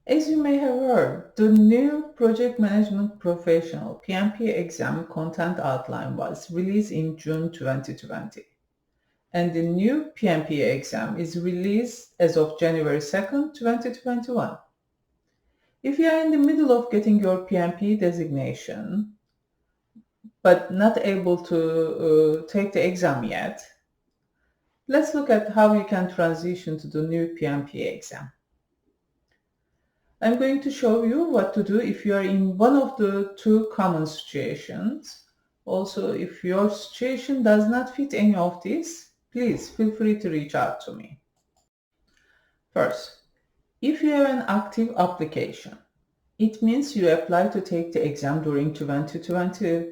As you may have heard, the new Project Management Professional PMP exam content outline was released in June 2020, and the new PMP exam is released as of January 2nd, 2021. If you are in the middle of getting your PMP designation, but not able to take the exam yet, let's look at how you can transition to the new PMP exam. I'm going to show you what to do if you are in one of the two common situations. Also, if your situation does not fit any of these, please feel free to reach out to me. First, if you have an active application, it means you apply to take the exam during 2020,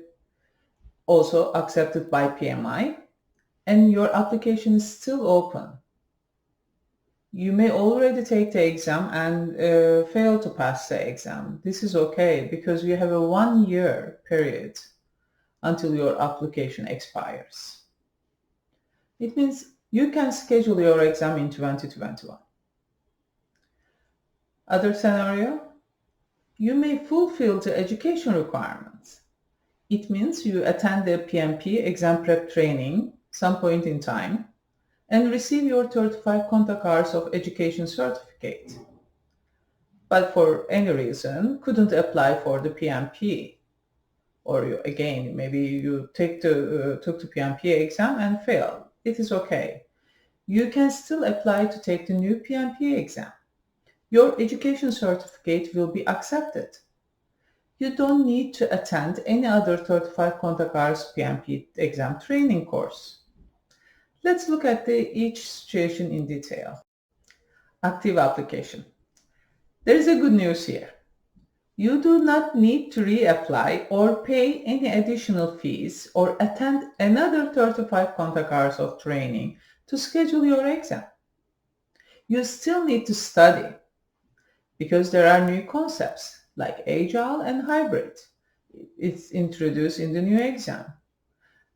also accepted by PMI, and your application is still open. You may already take the exam and fail to pass the exam. This is okay because you have a 1-year period until your application expires. It means you can schedule your exam in 2021. Other scenario, you may fulfill the education requirements. It means you attend the PMP exam prep training some point in time and receive your 35 contact hours of education certificate, but for any reason couldn't apply for the PMP, or maybe you took the PMP exam and failed. It is okay. You can still apply to take the new PMP exam. Your education certificate will be accepted. You don't need to attend any other 35 contact hours PMP exam training course. Let's look at each situation in detail. Active application. There is a good news here. You do not need to reapply or pay any additional fees or attend another 35 contact hours of training to schedule your exam. You still need to study because there are new concepts like Agile and hybrid. It's introduced in the new exam.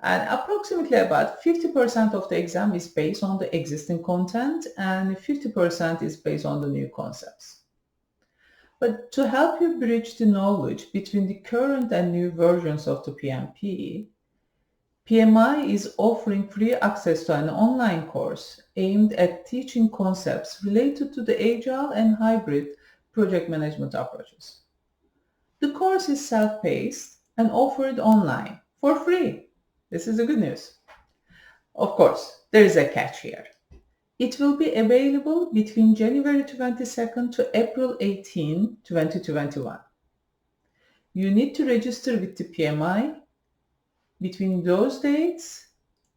And approximately about 50% of the exam is based on the existing content and 50% is based on the new concepts. But to help you bridge the knowledge between the current and new versions of the PMP, PMI is offering free access to an online course aimed at teaching concepts related to the Agile and hybrid project management approaches. The course is self-paced and offered online for free. This is the good news. Of course, there is a catch here. It will be available between January 22nd to April 18, 2021. You need to register with the PMI between those dates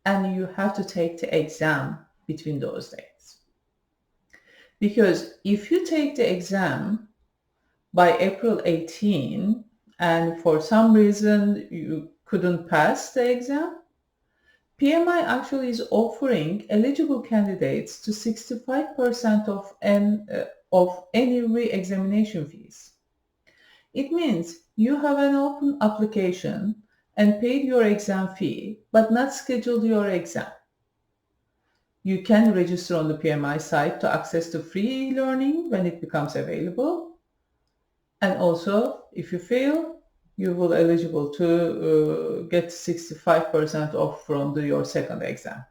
and you have to take the exam between those dates. Because if you take the exam by April 18 and for some reason you couldn't pass the exam, PMI actually is offering eligible candidates to 65% of any re-examination fees. It means you have an open application and paid your exam fee, but not scheduled your exam. You can register on the PMI site to access the free e-learning when it becomes available. And also, if you fail, you will eligible to get 65% off from your second exam.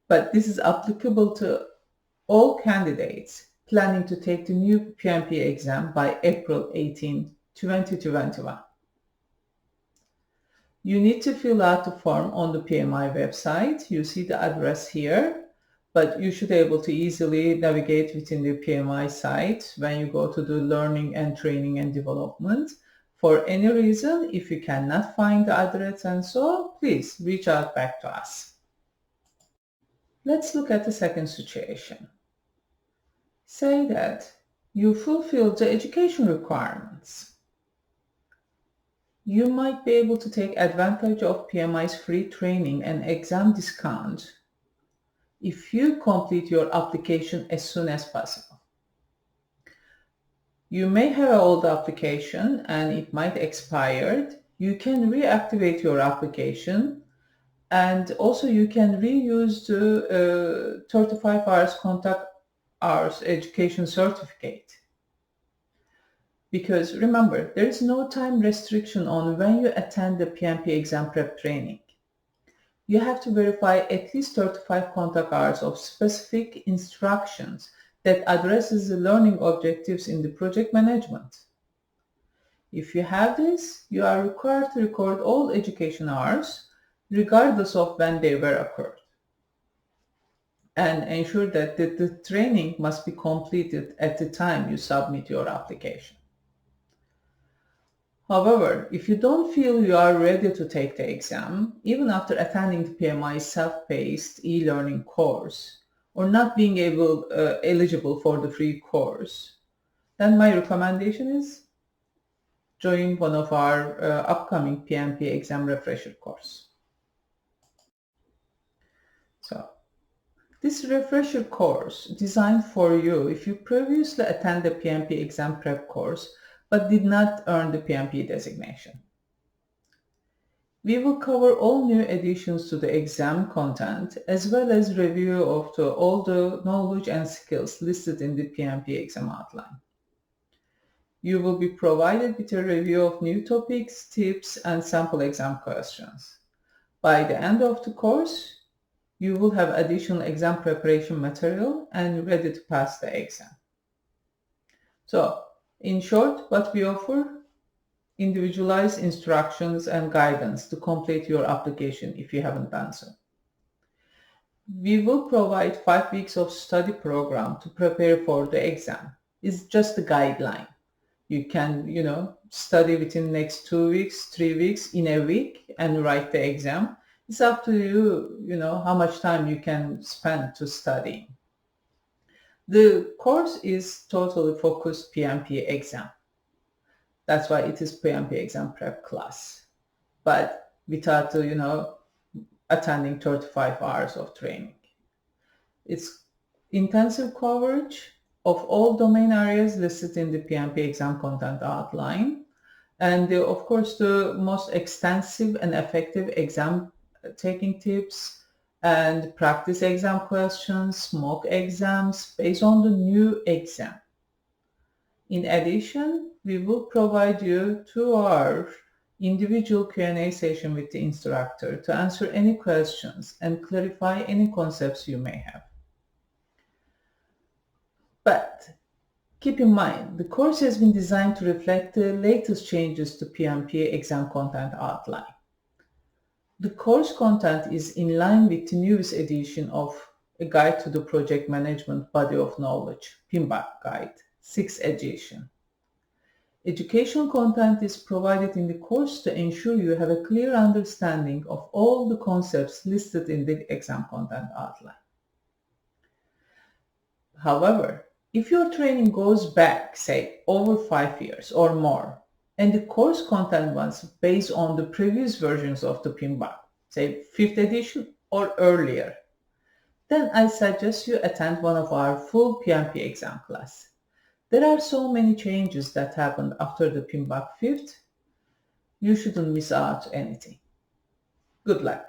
But this is applicable to all candidates planning to take the new PMP exam by April 18, 2021. You need to fill out the form on the PMI website. You see the address here, but you should be able to easily navigate within the PMI site when you go to the learning and training and development. For any reason, if you cannot find the address and so, please reach out back to us. Let's look at the second situation. Say that you fulfill the education requirements. You might be able to take advantage of PMI's free training and exam discount if you complete your application as soon as possible. You may have an old application and it might expired. You can reactivate your application and also you can reuse the 35 hours contact hours education certificate. Because remember, there is no time restriction on when you attend the PMP exam prep training. You have to verify at least 35 contact hours of specific instructions that addresses the learning objectives in the project management. If you have this, you are required to record all education hours, regardless of when they were occurred, and ensure that the training must be completed at the time you submit your application. However, if you don't feel you are ready to take the exam, even after attending the PMI self-paced e-learning course, or not being eligible for the free course, then my recommendation is join one of our upcoming PMP exam refresher course. So, this refresher course designed for you if you previously attended the PMP exam prep course but did not earn the PMP designation. We will cover all new additions to the exam content as well as review of all the knowledge and skills listed in the PMP exam outline. You will be provided with a review of new topics, tips, and sample exam questions. By the end of the course, you will have additional exam preparation material and ready to pass the exam. So, in short, what we offer: individualized instructions and guidance to complete your application if you haven't done so. We will provide 5 weeks of study program to prepare for the exam. It's just a guideline. You can, study within the next 2 weeks, 3 weeks, in a week and write the exam. It's up to you, how much time you can spend to study. The course is totally focused PMP exam. That's why it is PMP exam prep class. But without, attending 35 hours of training. It's intensive coverage of all domain areas listed in the PMP exam content outline. And of course, the most extensive and effective exam taking tips and practice exam questions, mock exams based on the new exam. In addition, we will provide you 2-hour individual Q&A session with the instructor to answer any questions and clarify any concepts you may have. But keep in mind, the course has been designed to reflect the latest changes to PMP exam content outline. The course content is in line with the newest edition of A Guide to the Project Management Body of Knowledge, PMBOK Guide, 6th edition. Educational content is provided in the course to ensure you have a clear understanding of all the concepts listed in the exam content outline. However, if your training goes back, say, over 5 years or more, and the course content was based on the previous versions of the PMBOK, say 5th edition or earlier, then I suggest you attend one of our full PMP exam class. There are so many changes that happened after the PMBOK 5th, you shouldn't miss out anything. Good luck.